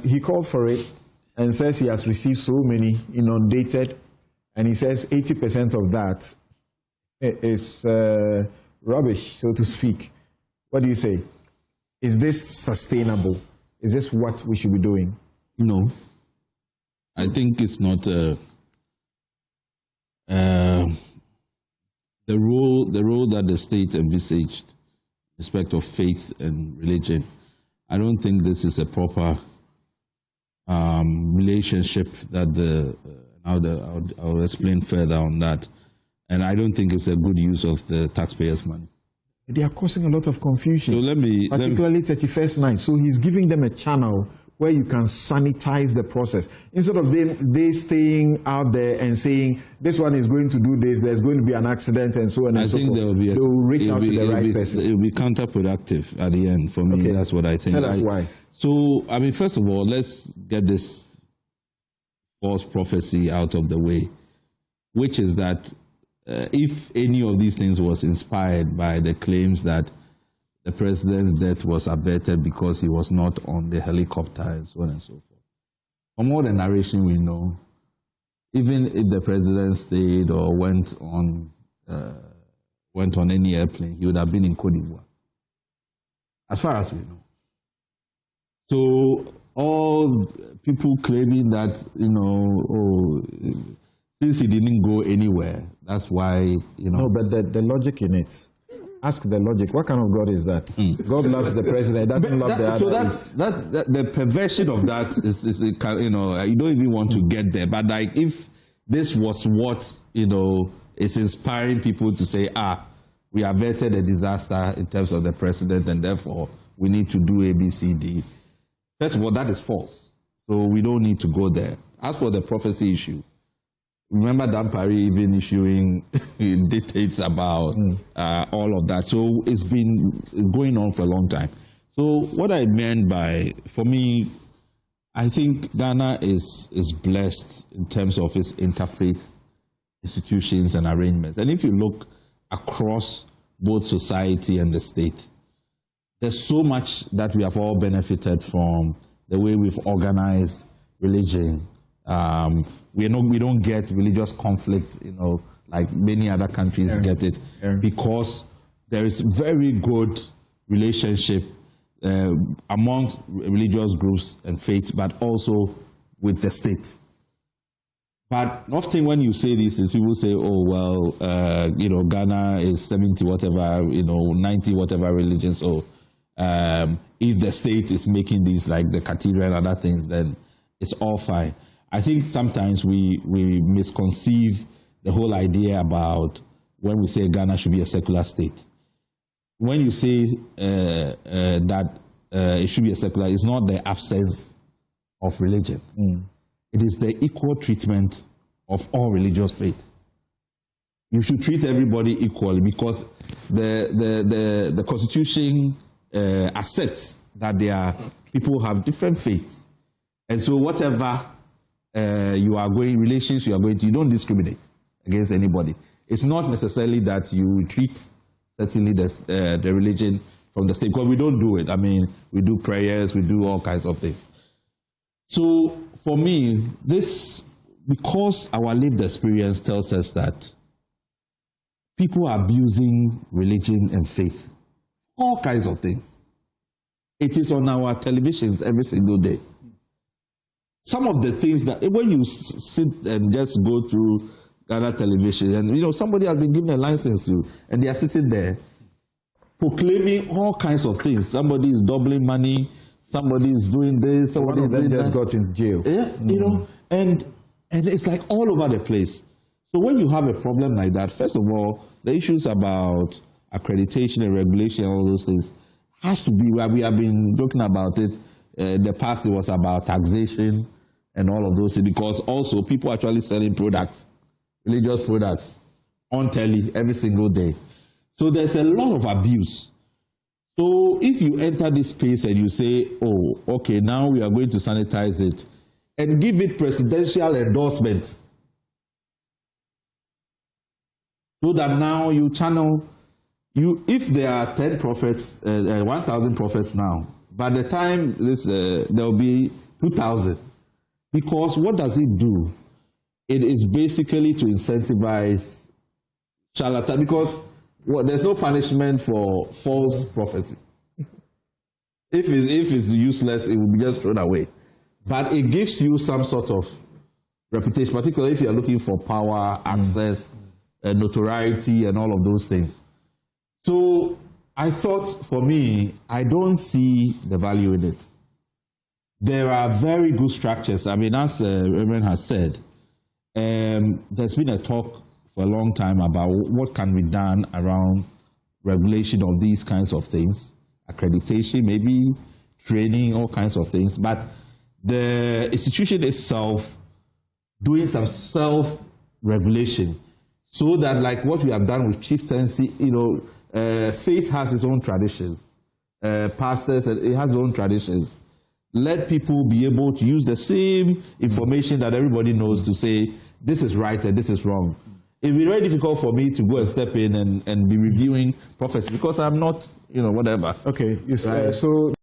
He called for it and says he has received so many inundated, and he says 80% of that is rubbish, so to speak. What do you say? Is this sustainable? Is this what we should be doing? No. I think it's not the role that the state envisaged, respect of faith and religion. I don't think this is a proper relationship that I'll explain further on that. And I don't think it's a good use of the taxpayers' money. They are causing a lot of confusion, so particularly 31st night. So he's giving them a channel where you can sanitize the process. Instead of they staying out there and saying, this one is going to do this, there's going to be an accident and so on and so forth. They'll reach out to the right person. It will be counterproductive at the end for me. Okay. That's what I think. Tell us why. So, I mean, first of all, let's get this false prophecy out of the way, which is that if any of these things was inspired by the claims that the president's death was averted because he was not on the helicopter and so on and so forth. From all the narration we know, even if the president stayed or went on any airplane, he would have been in Côte d'Ivoire, as far as we know. So all people claiming that, since he didn't go anywhere, that's why, No, but the logic in it. Ask the logic. What kind of God is that? God loves the president. Doesn't love the other. So that's the perversion of that is you don't even want to get there. But like, if this was what is inspiring people to say, we averted a disaster in terms of the president, and therefore we need to do A, B, C, D. First of all, that is false. So we don't need to go there. As for the prophecy issue, remember Dan Parry even issuing dictates about all of that. So it's been going on for a long time. So what I meant by, for me, I think Ghana is blessed in terms of its interfaith institutions and arrangements. And if you look across both society and the state, there's so much that we have all benefited from the way we've organized religion. We don't get religious conflict, like many other countries get it, because there is very good relationship amongst religious groups and faiths, but also with the state. But often when you say these things, people say, Ghana is 70 whatever, 90 whatever religions. So if the state is making these, like the cathedral and other things, then it's all fine. I think sometimes we misconceive the whole idea about when we say Ghana should be a secular state. When you say that it should be a secular, it's not the absence of religion. It is the equal treatment of all religious faith. You should treat everybody equally, because the Constitution accepts that people have different faiths. And so whatever relations you are going to, you don't discriminate against anybody. It's not necessarily that you treat certainly the religion from the state, because we don't do it. I mean, we do prayers, we do all kinds of things. So for me, because our lived experience tells us that people are abusing religion and faith, all kinds of things. It is on our televisions every single day. Some of the things that, when you sit and just go through Ghana television, and somebody has been given a license to, and they are sitting there proclaiming all kinds of things. Somebody is doubling money, somebody is doing this, somebody is doing that. Just got in jail. Yeah, and it's like all over the place. So when you have a problem like that, first of all, the issues about accreditation and regulation, all those things, has to be where we have been talking about it. In the past, it was about taxation and all of those things, because also people are actually selling products, religious products, on telly every single day. So there's a lot of abuse. So if you enter this space and you say, okay, now we are going to sanitize it, and give it presidential endorsement, so that now you channel, if there are 10 prophets, 1,000 prophets now, By the time this, there will be 2,000. Because what does it do? It is basically to incentivize charlatan. Because there's no punishment for false prophecy. If it's useless, it will be just thrown away. But it gives you some sort of reputation, particularly if you're looking for power, access, notoriety, and all of those things. So I thought, for me, I don't see the value in it. There are very good structures. I mean, as Reverend has said, there's been a talk for a long time about what can be done around regulation of these kinds of things, accreditation, maybe training, all kinds of things. But the institution itself doing some self-regulation so that, like what we have done with chieftaincy, faith has its own traditions. Pastors, it has its own traditions. Let people be able to use the same information that everybody knows to say, this is right and this is wrong. It will be very difficult for me to go and step in and be reviewing prophecy because I'm not, whatever. Okay, right? So